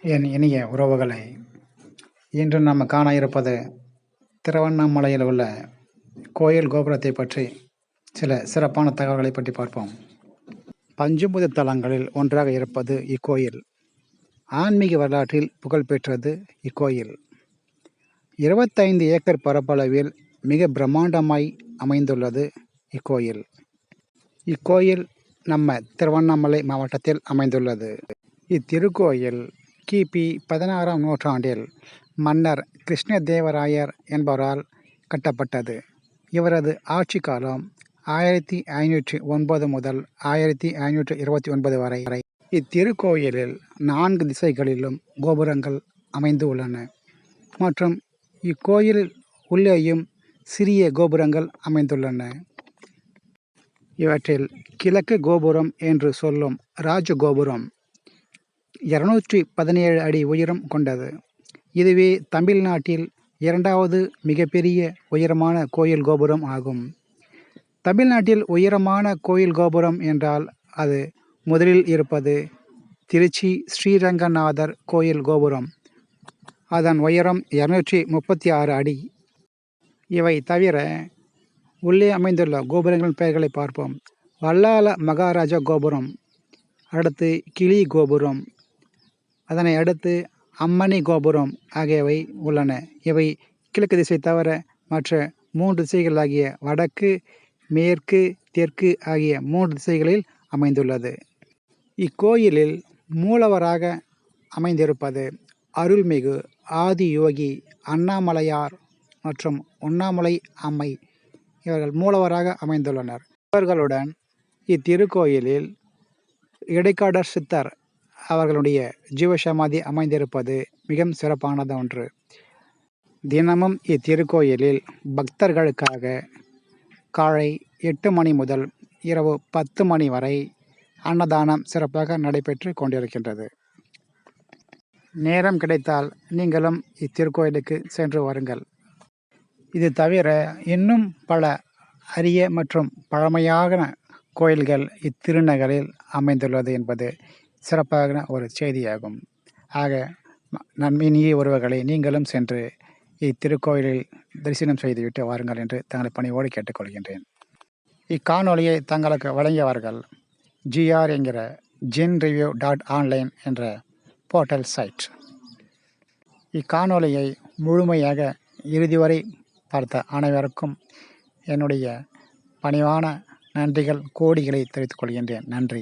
என் இனிய உறவுகளை, இன்று நாம் காண இருப்பது திருவண்ணாமலையில் உள்ள கோயில் கோபுரத்தை பற்றி சில சிறப்பான தகவல்களை பற்றி பார்ப்போம். பஞ்சபூத தலங்களில் ஒன்றாக இருப்பது இக்கோயில். ஆன்மீக வரலாற்றில் புகழ்பெற்றது இக்கோயில். 25 ஏக்கர் பரப்பளவில் மிக பிரம்மாண்டமாய் அமைந்துள்ளது இக்கோயில். இக்கோயில் நம்ம திருவண்ணாமலை மாவட்டத்தில் அமைந்துள்ளது. இத்திருக்கோயில் கிபி 16ஆம் நூற்றாண்டில் மன்னர் கிருஷ்ணதேவராயர் என்பவரால் கட்டப்பட்டது. இவரது ஆட்சி காலம் 1509 முதல் 1529 வரை. இத்திருக்கோயிலில் 4 திசைகளிலும் கோபுரங்கள் அமைந்து உள்ளன மற்றும் இக்கோயில் உள்ளேயும் சிறிய கோபுரங்கள் அமைந்துள்ளன. இவற்றில் கிழக்கு கோபுரம் என்று சொல்லும் ராஜகோபுரம் 217 அடி உயரம் கொண்டது. இதுவே தமிழ்நாட்டில் 2வது மிகப்பெரிய உயரமான கோயில் கோபுரம் ஆகும். தமிழ்நாட்டில் உயரமான கோயில் கோபுரம் என்றால் அது முதலில் இருப்பது திருச்சி ஸ்ரீரங்கநாதர் கோயில் கோபுரம். அதன் உயரம் 236 அடி. இவை தவிர உள்ளே அமைந்துள்ள கோபுரங்களின் பெயர்களை பார்ப்போம். வல்லால மகாராஜா கோபுரம், அடுத்து கிளி கோபுரம், அதனை அடுத்து அம்மணி கோபுரம் ஆகியவை உள்ளன. இவை கிழக்கு திசை தவிர மற்ற 3 திசைகளாகிய வடக்கு, மேற்கு, தெற்கு ஆகிய 3 திசைகளில் அமைந்துள்ளது. இக்கோயிலில் மூலவராக அமைந்திருப்பது அருள்மிகு ஆதியோகி அண்ணாமலையார் மற்றும் உண்ணாமலை அம்மை. இவர்கள் மூலவராக அமைந்துள்ளனர். இவர்களுடன் இத்திருக்கோயிலில் இடைக்காடர் சித்தர் அவர்களுடைய ஜீவசமாதி அமைந்திருப்பது மிகவும் சிறப்பானது ஒன்று. தினமும் இத்திருக்கோயிலில் பக்தர்களுக்காக காலை 8 மணி முதல் இரவு 10 மணி வரை அன்னதானம் சிறப்பாக நடைபெற்று கொண்டிருக்கின்றது. நேரம் கிடைத்தால் நீங்களும் இத்திருக்கோயிலுக்கு சென்று வாருங்கள். இது தவிர இன்னும் பல அரிய மற்றும் பழமையான கோயில்கள் இத்திருநகரில் அமைந்துள்ளது என்பது சிறப்பான ஒரு செய்தியாகும். ஆக இனிய உறவுகளை, நீங்களும் சென்று இத்திருக்கோயிலில் தரிசனம் செய்துவிட்டு வாருங்கள் என்று தங்களை பணியோடு கேட்டுக்கொள்கின்றேன். இக்காணொலியை தங்களுக்கு வழங்கியவர்கள் GR என்கிற GenReview.online என்ற போர்ட்டல் சைட். இக்காணொலியை முழுமையாக இறுதி வரை பார்த்த அனைவருக்கும் என்னுடைய பணிவான நன்றிகள் கோடிகளை தெரிவித்துக் கொள்கின்றேன். நன்றி.